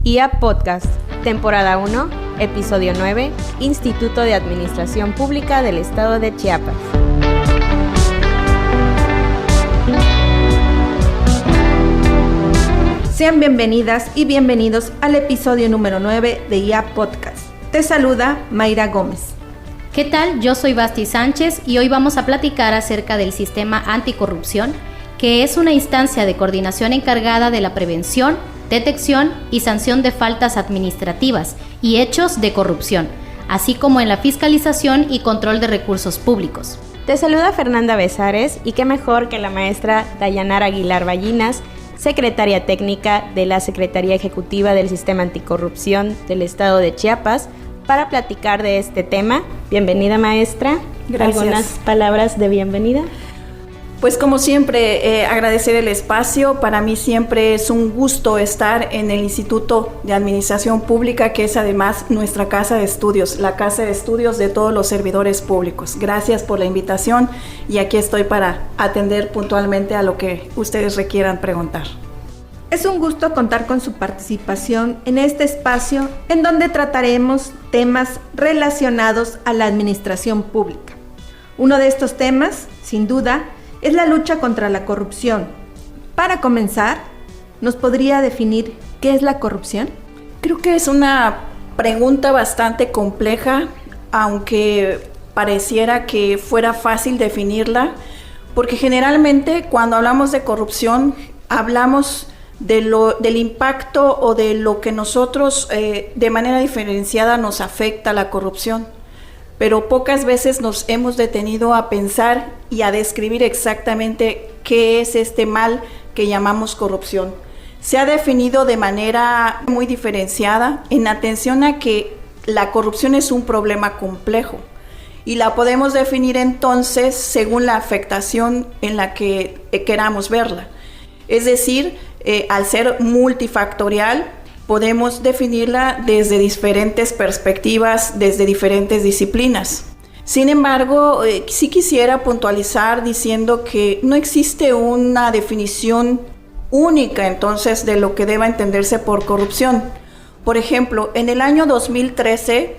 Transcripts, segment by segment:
IA Podcast, temporada 1, episodio 9, Instituto de Administración Pública del Estado de Chiapas. Sean bienvenidas y bienvenidos al episodio número 9 de IA Podcast. Te saluda Mayra Gómez. ¿Qué tal? Yo soy Basti Sánchez y hoy vamos a platicar acerca del sistema anticorrupción, que es una instancia de coordinación encargada de la prevención, detección y sanción de faltas administrativas y hechos de corrupción, así como en la fiscalización y control de recursos públicos. Te saluda Fernanda Besares y qué mejor que la maestra Dayanara Aguilar Ballinas, secretaria técnica de la Secretaría Ejecutiva del Sistema Anticorrupción del Estado de Chiapas, para platicar de este tema. Bienvenida, maestra. Gracias. ¿Algunas palabras de bienvenida? Pues como siempre, agradecer el espacio. Para mí siempre es un gusto estar en el Instituto de Administración Pública, que es además nuestra casa de estudios, la casa de estudios de todos los servidores públicos. Gracias por la invitación y aquí estoy para atender puntualmente a lo que ustedes requieran preguntar. Es un gusto contar con su participación en este espacio en donde trataremos temas relacionados a la administración pública. Uno de estos temas, sin duda, es la lucha contra la corrupción. Para comenzar, ¿nos podría definir qué es la corrupción? Creo que es una pregunta bastante compleja, aunque pareciera que fuera fácil definirla, porque generalmente cuando hablamos de corrupción, hablamos del impacto o de lo que nosotros de manera diferenciada nos afecta la corrupción. Pero pocas veces nos hemos detenido a pensar y a describir exactamente qué es este mal que llamamos corrupción. Se ha definido de manera muy diferenciada en atención a que la corrupción es un problema complejo y la podemos definir entonces según la afectación en la que queramos verla. Es decir, al ser multifactorial, podemos definirla desde diferentes perspectivas, desde diferentes disciplinas. Sin embargo, sí quisiera puntualizar diciendo que no existe una definición única entonces de lo que deba entenderse por corrupción. Por ejemplo, en el año 2013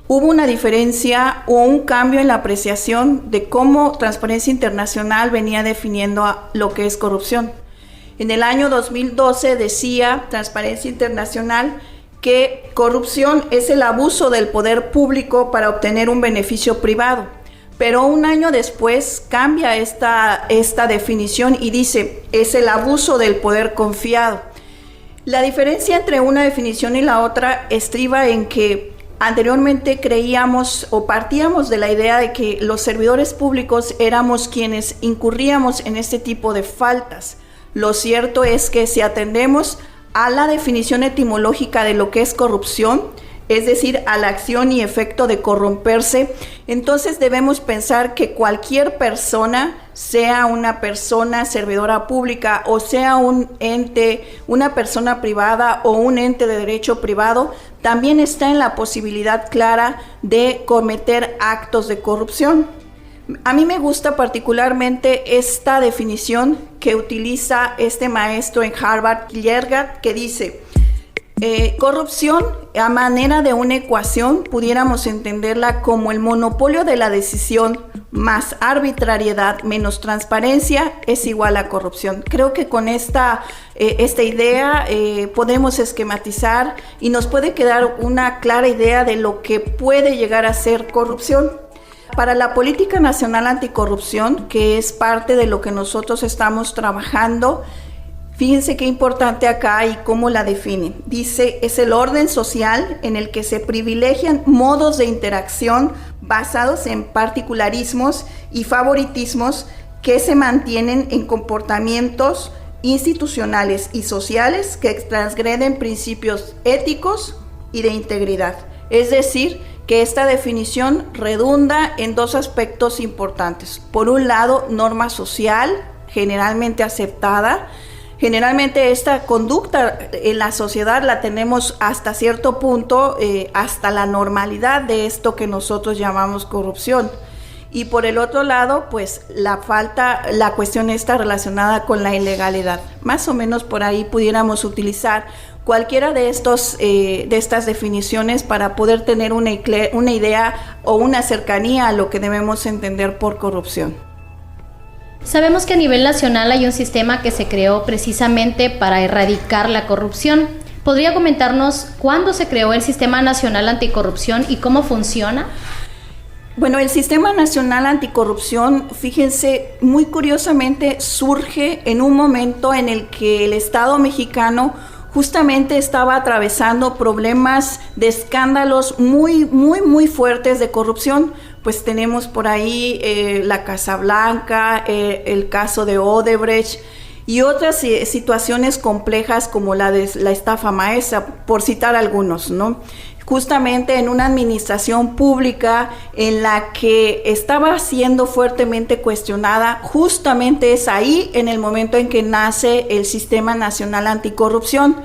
hubo una diferencia o un cambio en la apreciación de cómo Transparencia Internacional venía definiendo lo que es corrupción. En el año 2012 decía Transparencia Internacional que corrupción es el abuso del poder público para obtener un beneficio privado. Pero un año después cambia esta definición y dice, es el abuso del poder confiado. La diferencia entre una definición y la otra estriba en que anteriormente creíamos o partíamos de la idea de que los servidores públicos éramos quienes incurríamos en este tipo de faltas. Lo cierto es que si atendemos a la definición etimológica de lo que es corrupción, es decir, a la acción y efecto de corromperse, entonces debemos pensar que cualquier persona, sea una persona servidora pública o sea un ente, una persona privada o un ente de derecho privado, también está en la posibilidad clara de cometer actos de corrupción. A mí me gusta particularmente esta definición que utiliza este maestro en Harvard, Kierkegaard, que dice, corrupción a manera de una ecuación pudiéramos entenderla como el monopolio de la decisión más arbitrariedad menos transparencia es igual a corrupción. Creo que con esta idea podemos esquematizar y nos puede quedar una clara idea de lo que puede llegar a ser corrupción. Para la Política Nacional Anticorrupción, que es parte de lo que nosotros estamos trabajando, fíjense qué importante acá y cómo la define. Dice, es el orden social en el que se privilegian modos de interacción basados en particularismos y favoritismos que se mantienen en comportamientos institucionales y sociales que transgreden principios éticos y de integridad. Es decir, que esta definición redunda en dos aspectos importantes. Por un lado, norma social, generalmente aceptada. Generalmente esta conducta en la sociedad la tenemos hasta cierto punto, hasta la normalidad de esto que nosotros llamamos corrupción. y por el otro lado, pues la cuestión está relacionada con la ilegalidad. Más o menos por ahí pudiéramos utilizar cualquiera de estas definiciones para poder tener una idea o una cercanía a lo que debemos entender por corrupción. Sabemos que a nivel nacional hay un sistema que se creó precisamente para erradicar la corrupción. ¿Podría comentarnos cuándo se creó el Sistema Nacional Anticorrupción y cómo funciona? Bueno, el Sistema Nacional Anticorrupción, fíjense, muy curiosamente surge en un momento en el que el Estado mexicano justamente estaba atravesando problemas de escándalos muy fuertes de corrupción. Pues tenemos por ahí la Casa Blanca, el caso de Odebrecht y otras situaciones complejas como la de la estafa maestra, por citar algunos, ¿no? Justamente en una administración pública en la que estaba siendo fuertemente cuestionada, justamente es ahí en el momento en que nace el Sistema Nacional Anticorrupción.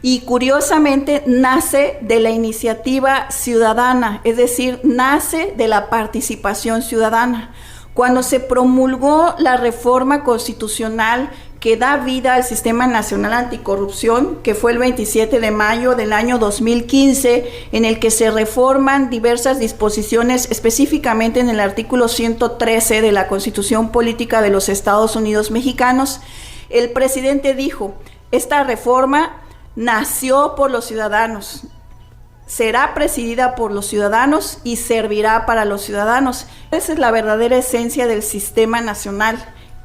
Y curiosamente nace de la iniciativa ciudadana, es decir, nace de la participación ciudadana. Cuando se promulgó la reforma constitucional que da vida al Sistema Nacional Anticorrupción, que fue el 27 de mayo del año 2015, en el que se reforman diversas disposiciones, específicamente en el artículo 113 de la Constitución Política de los Estados Unidos Mexicanos, el presidente dijo, esta reforma nació por los ciudadanos, será presidida por los ciudadanos y servirá para los ciudadanos. Esa es la verdadera esencia del Sistema Nacional,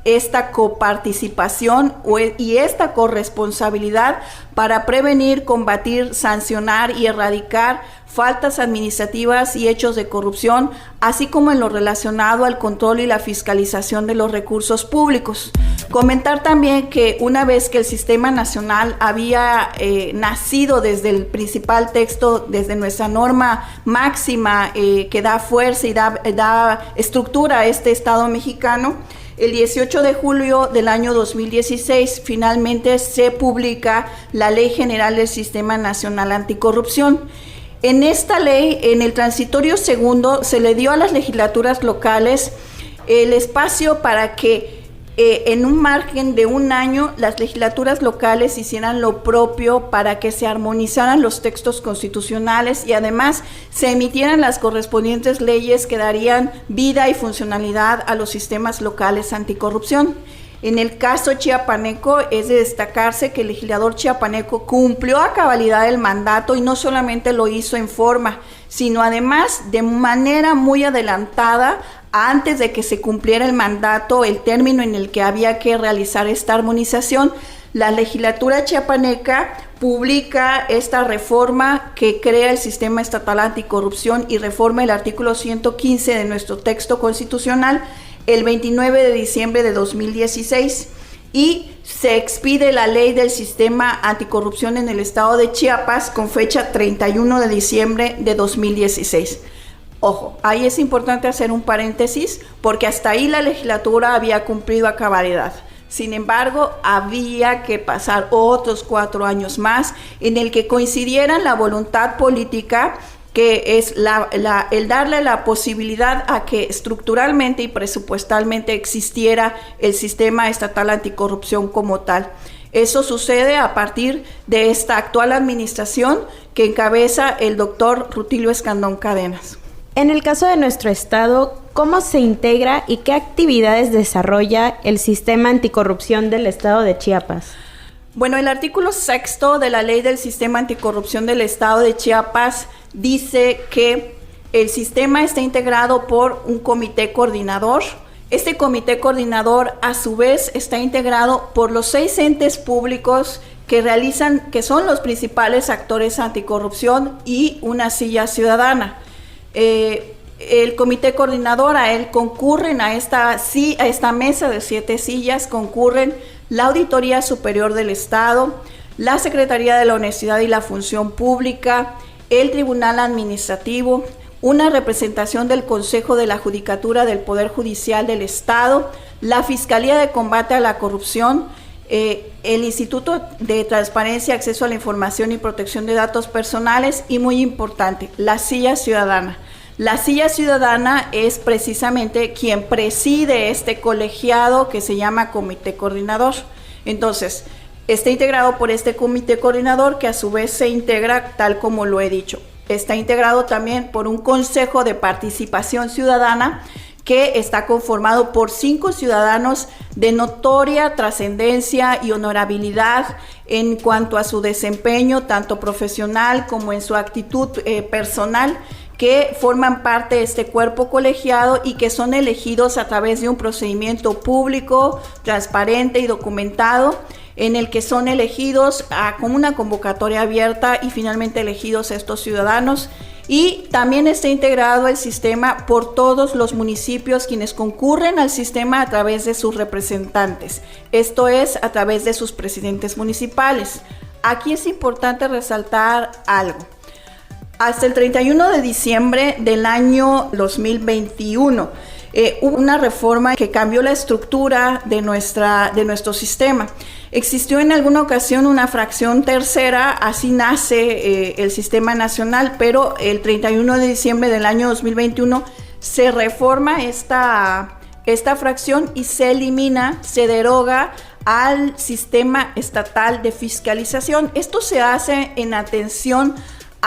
esta coparticipación y esta corresponsabilidad para prevenir, combatir, sancionar y erradicar faltas administrativas y hechos de corrupción, así como en lo relacionado al control y la fiscalización de los recursos públicos. Comentar también que una vez que el Sistema Nacional había nacido desde el principal texto, desde nuestra norma máxima que da fuerza y da estructura a este Estado mexicano, el 18 de julio del año 2016 finalmente se publica la Ley General del Sistema Nacional Anticorrupción. En esta ley, en el transitorio segundo, se le dio a las legislaturas locales el espacio para que en un margen de un año las legislaturas locales hicieran lo propio para que se armonizaran los textos constitucionales y además se emitieran las correspondientes leyes que darían vida y funcionalidad a los sistemas locales anticorrupción. En el caso chiapaneco es de destacarse que el legislador chiapaneco cumplió a cabalidad el mandato y no solamente lo hizo en forma, sino además de manera muy adelantada antes de que se cumpliera el mandato, el término en el que había que realizar esta armonización. La legislatura chiapaneca publica esta reforma que crea el Sistema Estatal Anticorrupción y reforma el artículo 115 de nuestro texto constitucional el 29 de diciembre de 2016 y se expide la ley del Sistema Anticorrupción en el estado de Chiapas con fecha 31 de diciembre de 2016. Ojo, ahí es importante hacer un paréntesis porque hasta ahí la legislatura había cumplido a cabalidad. Sin embargo, había que pasar otros 4 años más en el que coincidieran la voluntad política, que es el darle la posibilidad a que estructuralmente y presupuestalmente existiera el Sistema Estatal Anticorrupción como tal. Eso sucede a partir de esta actual administración que encabeza el doctor Rutilio Escandón Cadenas. En el caso de nuestro estado, ¿cómo se integra y qué actividades desarrolla el Sistema Anticorrupción del estado de Chiapas? Bueno, el artículo 6 de la Ley del Sistema Anticorrupción del estado de Chiapas dice que el sistema está integrado por un comité coordinador. Este comité coordinador, a su vez, está integrado por los 6 entes públicos que son los principales actores anticorrupción y una silla ciudadana. El comité coordinador, a él concurren a esta mesa de 7 sillas, concurren la Auditoría Superior del Estado, la Secretaría de la Honestidad y la Función Pública, el Tribunal Administrativo, una representación del Consejo de la Judicatura del Poder Judicial del Estado, la Fiscalía de Combate a la Corrupción, el Instituto de Transparencia, Acceso a la Información y Protección de Datos Personales y, muy importante, la silla ciudadana. La silla ciudadana es precisamente quien preside este colegiado que se llama comité coordinador. Entonces, está integrado por este comité coordinador que a su vez se integra tal como lo he dicho. Está integrado también por un consejo de participación ciudadana que está conformado por 5 ciudadanos de notoria trascendencia y honorabilidad en cuanto a su desempeño, tanto profesional como en su actitud personal, que forman parte de este cuerpo colegiado y que son elegidos a través de un procedimiento público, transparente y documentado, en el que son elegidos con una convocatoria abierta y finalmente elegidos estos ciudadanos. Y también está integrado el sistema por todos los municipios quienes concurren al sistema a través de sus representantes, esto es, a través de sus presidentes municipales. Aquí es importante resaltar algo. Hasta el 31 de diciembre del año 2021 hubo una reforma que cambió la estructura de nuestro sistema. Existió en alguna ocasión una fracción tercera, así nace el sistema nacional, pero el 31 de diciembre del año 2021 se reforma esta fracción y se elimina, se deroga al sistema estatal de fiscalización. Esto se hace en atención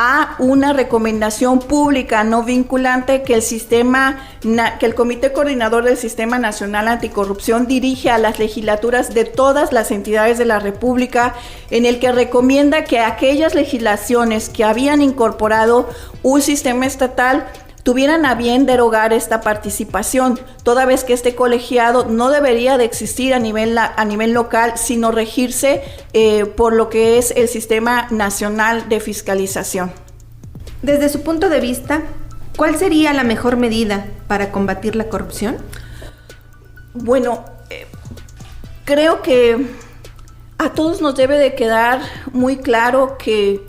a una recomendación pública no vinculante que el Comité Coordinador del Sistema Nacional Anticorrupción dirige a las legislaturas de todas las entidades de la República, en el que recomienda que aquellas legislaciones que habían incorporado un sistema estatal tuvieran a bien derogar esta participación, toda vez que este colegiado no debería de existir a nivel local, sino regirse por lo que es el Sistema Nacional de Fiscalización. Desde su punto de vista, ¿cuál sería la mejor medida para combatir la corrupción? Bueno, creo que a todos nos debe de quedar muy claro que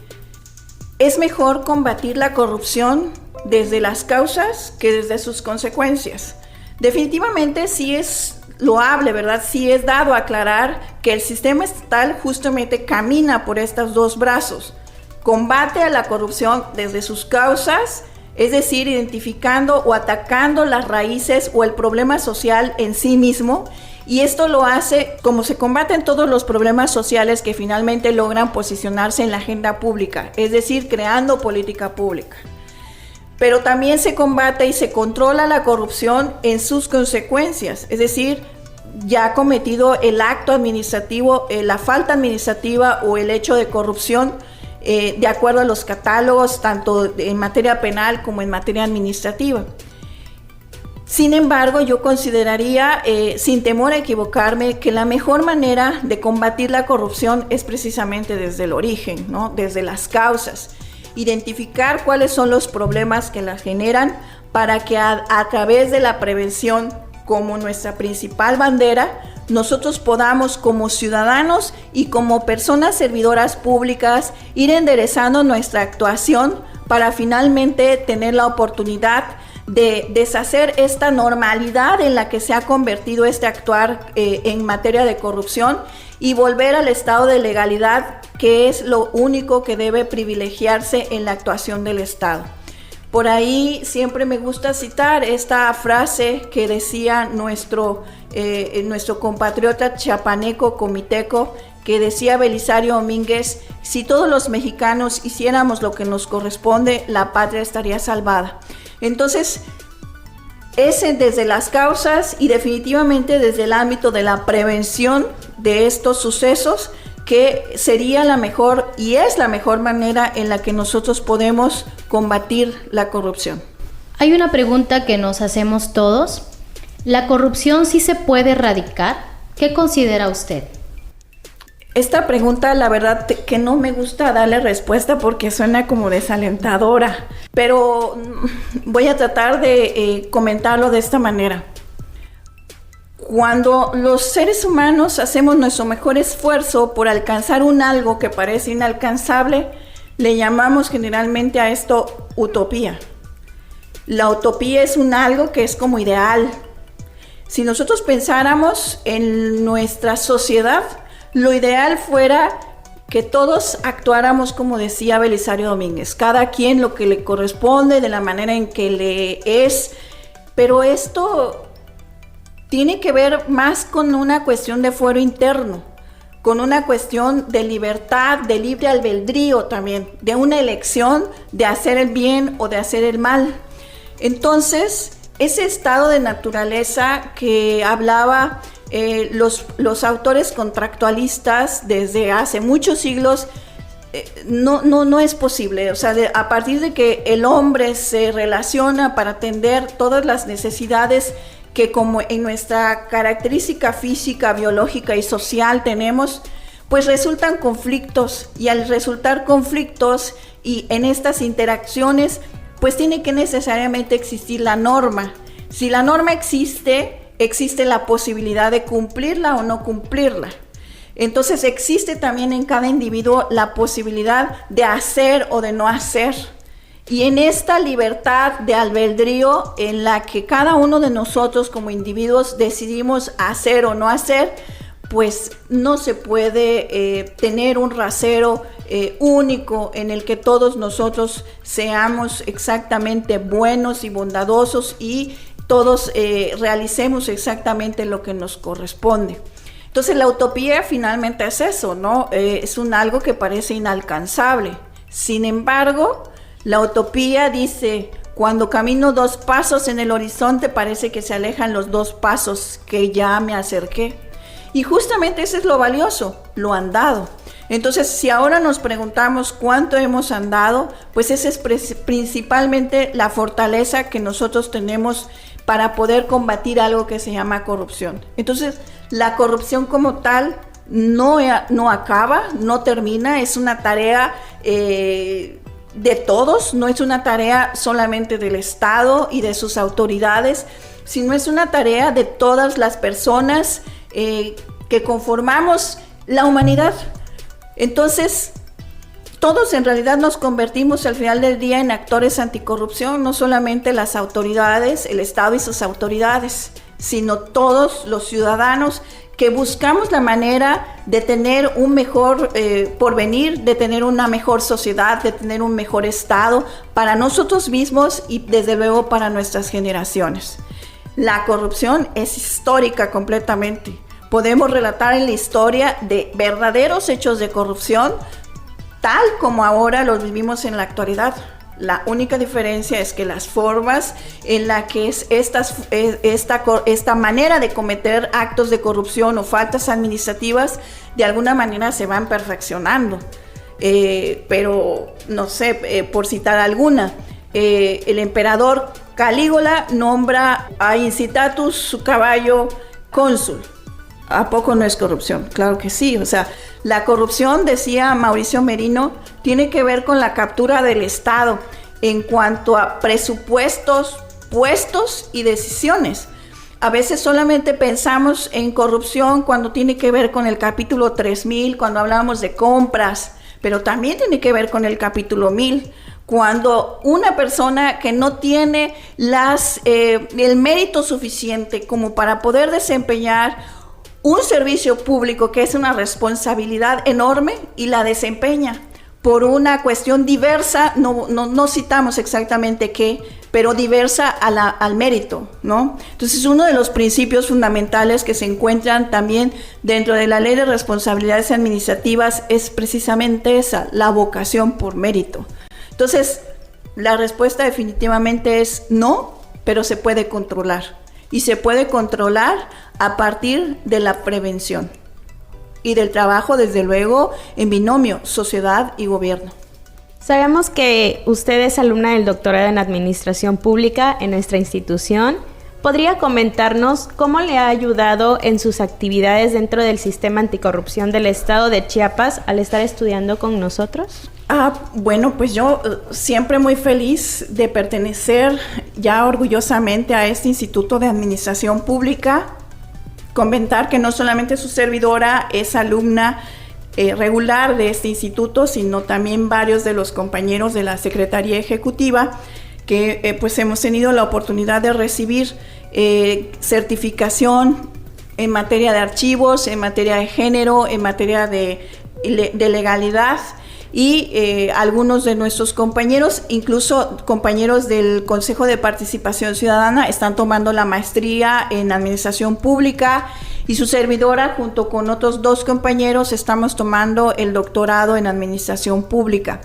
es mejor combatir la corrupción desde las causas que desde sus consecuencias. Definitivamente sí es loable, ¿verdad? Sí es dado aclarar que el sistema estatal justamente camina por estos dos brazos. Combate a la corrupción desde sus causas, es decir, identificando o atacando las raíces o el problema social en sí mismo, y esto lo hace como se combaten todos los problemas sociales que finalmente logran posicionarse en la agenda pública, es decir, creando política pública. Pero también se combate y se controla la corrupción en sus consecuencias, es decir, ya ha cometido el acto administrativo, la falta administrativa o el hecho de corrupción de acuerdo a los catálogos, tanto en materia penal como en materia administrativa. Sin embargo, yo consideraría, sin temor a equivocarme, que la mejor manera de combatir la corrupción es precisamente desde el origen, ¿no? Desde las causas. Identificar cuáles son los problemas que las generan para que a través de la prevención como nuestra principal bandera, nosotros podamos como ciudadanos y como personas servidoras públicas ir enderezando nuestra actuación para finalmente tener la oportunidad de deshacer esta normalidad en la que se ha convertido este actuar en materia de corrupción y volver al estado de legalidad, que es lo único que debe privilegiarse en la actuación del Estado. Por ahí siempre me gusta citar esta frase que decía nuestro compatriota chiapaneco, comiteco, que decía Belisario Domínguez: si todos los mexicanos hiciéramos lo que nos corresponde, la patria estaría salvada. Entonces, es desde las causas y definitivamente desde el ámbito de la prevención de estos sucesos que sería la mejor y es la mejor manera en la que nosotros podemos combatir la corrupción. Hay una pregunta que nos hacemos todos. ¿La corrupción sí se puede erradicar? ¿Qué considera usted? Esta pregunta, la verdad que no me gusta darle respuesta porque suena como desalentadora, pero voy a tratar de comentarlo de esta manera. Cuando los seres humanos hacemos nuestro mejor esfuerzo por alcanzar un algo que parece inalcanzable, le llamamos generalmente a esto utopía. La utopía es un algo que es como ideal. Si nosotros pensáramos en nuestra sociedad, lo ideal fuera que todos actuáramos como decía Belisario Domínguez, cada quien lo que le corresponde, de la manera en que le es, pero esto tiene que ver más con una cuestión de fuero interno, con una cuestión de libertad, de libre albedrío también, de una elección de hacer el bien o de hacer el mal. Entonces, ese estado de naturaleza que hablaba los autores contractualistas desde hace muchos siglos, no es posible. O sea, a partir de que el hombre se relaciona para atender todas las necesidades que como en nuestra característica física, biológica y social tenemos, pues resultan conflictos, y al resultar conflictos y en estas interacciones, pues tiene que necesariamente existir la norma. Si la norma existe la posibilidad de cumplirla o no cumplirla. Entonces existe también en cada individuo la posibilidad de hacer o de no hacer. Y en esta libertad de albedrío en la que cada uno de nosotros como individuos decidimos hacer o no hacer, pues no se puede tener un rasero único en el que todos nosotros seamos exactamente buenos y bondadosos y todos realicemos exactamente lo que nos corresponde. Entonces la utopía finalmente es eso, ¿no? Es algo que parece inalcanzable. Sin embargo, la utopía dice: cuando camino 2 pasos en el horizonte, parece que se alejan los 2 pasos que ya me acerqué. Y justamente eso es lo valioso, lo andado. Entonces, si ahora nos preguntamos cuánto hemos andado, pues esa es principalmente la fortaleza que nosotros tenemos para poder combatir algo que se llama corrupción. Entonces, la corrupción como tal no acaba, no termina, es una tarea de todos, no es una tarea solamente del Estado y de sus autoridades, sino es una tarea de todas las personas que conformamos la humanidad. Entonces, todos en realidad nos convertimos al final del día en actores anticorrupción, no solamente las autoridades, el Estado y sus autoridades, sino todos los ciudadanos que buscamos la manera de tener un mejor porvenir, de tener una mejor sociedad, de tener un mejor Estado para nosotros mismos y desde luego para nuestras generaciones. La corrupción es histórica completamente. Podemos relatar en la historia de verdaderos hechos de corrupción, tal como ahora los vivimos en la actualidad. La única diferencia es que las formas en la que es esta manera de cometer actos de corrupción o faltas administrativas de alguna manera se van perfeccionando. Pero no sé, por citar alguna, el emperador Calígula nombra a Incitatus, su caballo, cónsul. ¿A poco no es corrupción? Claro que sí. O sea, la corrupción, decía Mauricio Merino, tiene que ver con la captura del Estado en cuanto a presupuestos, puestos y decisiones. A veces solamente pensamos en corrupción cuando tiene que ver con el capítulo 3000, cuando hablamos de compras, pero también tiene que ver con el capítulo 1000, cuando una persona que no tiene el mérito suficiente como para poder desempeñar un servicio público, que es una responsabilidad enorme, y la desempeña por una cuestión diversa, no citamos exactamente qué, pero diversa al mérito, ¿no? Entonces, uno de los principios fundamentales que se encuentran también dentro de la Ley de Responsabilidades Administrativas es precisamente esa, la vocación por mérito. Entonces, la respuesta definitivamente es no, pero se puede controlar. Y se puede controlar a partir de la prevención y del trabajo, desde luego, en binomio, sociedad y gobierno. Sabemos que usted es alumna del doctorado en Administración Pública en nuestra institución. ¿Podría comentarnos cómo le ha ayudado en sus actividades dentro del sistema anticorrupción del estado de Chiapas al estar estudiando con nosotros? Bueno, pues yo siempre muy feliz de pertenecer ya orgullosamente a este Instituto de Administración Pública. Comentar que no solamente su servidora es alumna regular de este instituto, sino también varios de los compañeros de la Secretaría Ejecutiva que pues hemos tenido la oportunidad de recibir certificación en materia de archivos, en materia de género, en materia de de legalidad y algunos de nuestros compañeros, incluso compañeros del Consejo de Participación Ciudadana, están tomando la maestría en Administración Pública y su servidora junto con otros 2 compañeros estamos tomando el doctorado en Administración Pública.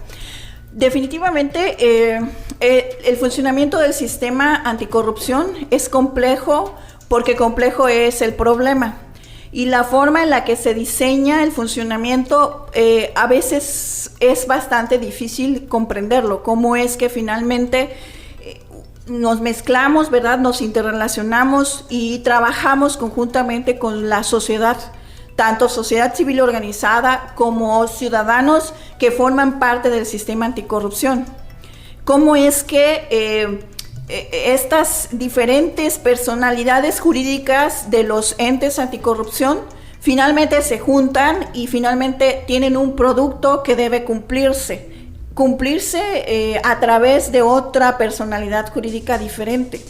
Definitivamente el funcionamiento del sistema anticorrupción es complejo porque complejo es el problema. Y la forma en la que se diseña el funcionamiento a veces es bastante difícil comprenderlo. Cómo es que finalmente nos mezclamos, ¿verdad? Nos interrelacionamos y trabajamos conjuntamente con la sociedad, tanto sociedad civil organizada como ciudadanos que forman parte del sistema anticorrupción. Cómo es que estas diferentes personalidades jurídicas de los entes anticorrupción finalmente se juntan y finalmente tienen un producto que debe cumplirse a través de otra personalidad jurídica diferente.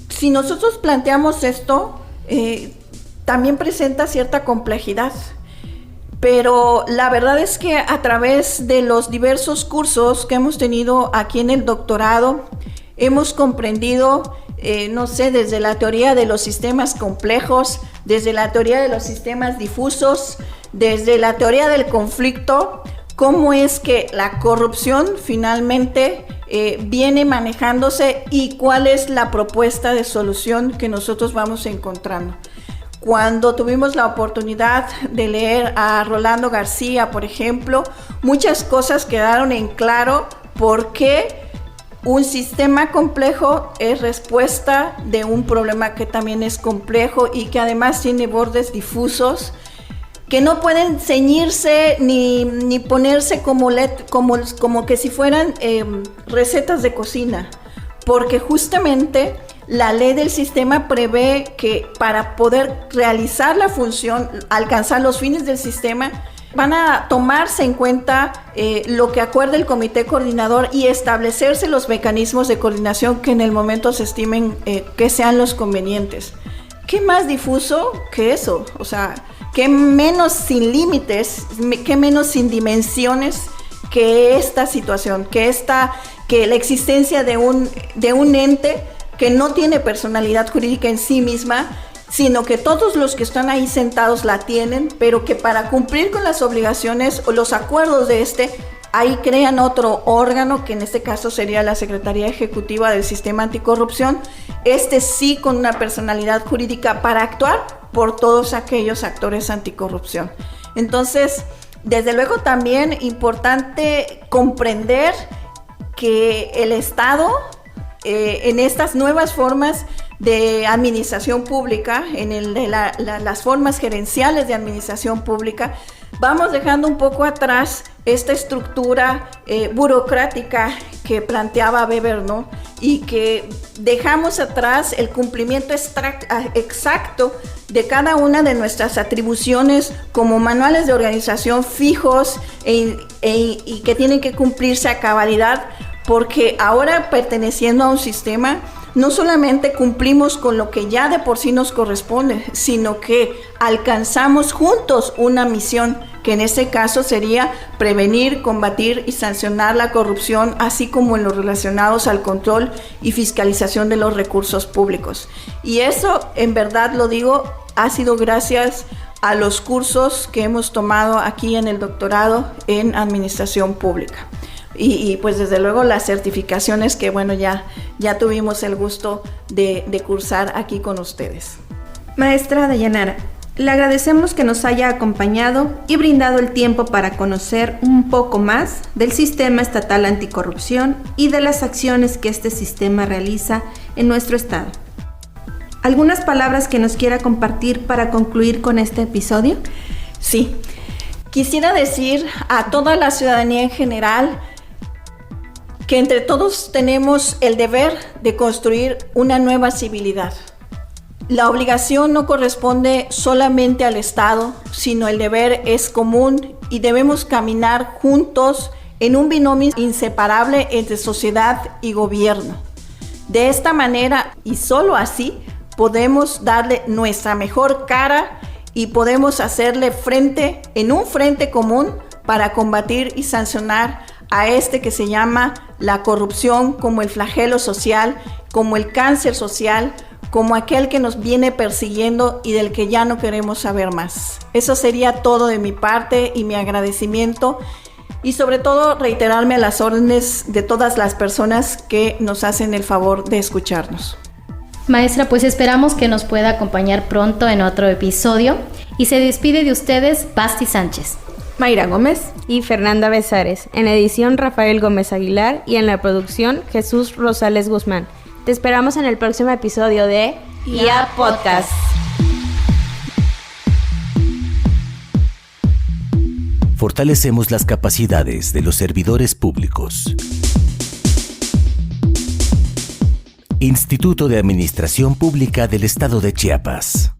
Si nosotros planteamos esto, también presenta cierta complejidad, pero la verdad es que a través de los diversos cursos que hemos tenido aquí en el doctorado, hemos comprendido, desde la teoría de los sistemas complejos, desde la teoría de los sistemas difusos, desde la teoría del conflicto, cómo es que la corrupción finalmente viene manejándose y cuál es la propuesta de solución que nosotros vamos encontrando. Cuando tuvimos la oportunidad de leer a Rolando García, por ejemplo, muchas cosas quedaron en claro por qué un sistema complejo es respuesta de un problema que también es complejo y que además tiene bordes difusos que no pueden ceñirse ni ponerse como que si fueran recetas de cocina, porque justamente la ley del sistema prevé que para poder realizar la función, alcanzar los fines del sistema, van a tomarse en cuenta lo que acuerde el comité coordinador y establecerse los mecanismos de coordinación que en el momento se estimen que sean los convenientes. ¿Qué más difuso que eso? O sea, ¿qué menos sin límites, qué menos sin dimensiones que esta situación, que la existencia de un ente que no tiene personalidad jurídica en sí misma, sino que todos los que están ahí sentados la tienen, pero que para cumplir con las obligaciones o los acuerdos de ahí crean otro órgano, que en este caso sería la Secretaría Ejecutiva del Sistema Anticorrupción, sí con una personalidad jurídica para actuar por todos aquellos actores anticorrupción. Entonces, desde luego también importante comprender que el Estado, en estas nuevas formas de administración pública, las formas gerenciales de administración pública, vamos dejando un poco atrás esta estructura burocrática que planteaba Weber, ¿no? Y que dejamos atrás el cumplimiento exacto de cada una de nuestras atribuciones como manuales de organización fijos y que tienen que cumplirse a cabalidad, porque ahora perteneciendo a un sistema, no solamente cumplimos con lo que ya de por sí nos corresponde, sino que alcanzamos juntos una misión, que en este caso sería prevenir, combatir y sancionar la corrupción, así como en los relacionados al control y fiscalización de los recursos públicos. Y eso, en verdad lo digo, ha sido gracias a los cursos que hemos tomado aquí en el doctorado en Administración Pública. Y pues desde luego las certificaciones que ya tuvimos el gusto de cursar aquí con ustedes. Maestra Dayanara, le agradecemos que nos haya acompañado y brindado el tiempo para conocer un poco más del sistema estatal anticorrupción y de las acciones que este sistema realiza en nuestro estado. ¿Algunas palabras que nos quiera compartir para concluir con este episodio? Sí, quisiera decir a toda la ciudadanía en general que entre todos tenemos el deber de construir una nueva civilidad. La obligación no corresponde solamente al Estado, sino el deber es común y debemos caminar juntos en un binomio inseparable entre sociedad y gobierno. De esta manera y solo así podemos darle nuestra mejor cara y podemos hacerle frente, en un frente común, para combatir y sancionar a este que se llama la corrupción como el flagelo social, como el cáncer social, como aquel que nos viene persiguiendo y del que ya no queremos saber más. Eso sería todo de mi parte y mi agradecimiento, y sobre todo reiterarme a las órdenes de todas las personas que nos hacen el favor de escucharnos. Maestra, pues esperamos que nos pueda acompañar pronto en otro episodio, y se despide de ustedes Basti Sánchez, Mayra Gómez y Fernanda Besares. En la edición Rafael Gómez Aguilar y en la producción Jesús Rosales Guzmán. Te esperamos en el próximo episodio de IA Podcast. Fortalecemos las capacidades de los servidores públicos. Instituto de Administración Pública del Estado de Chiapas.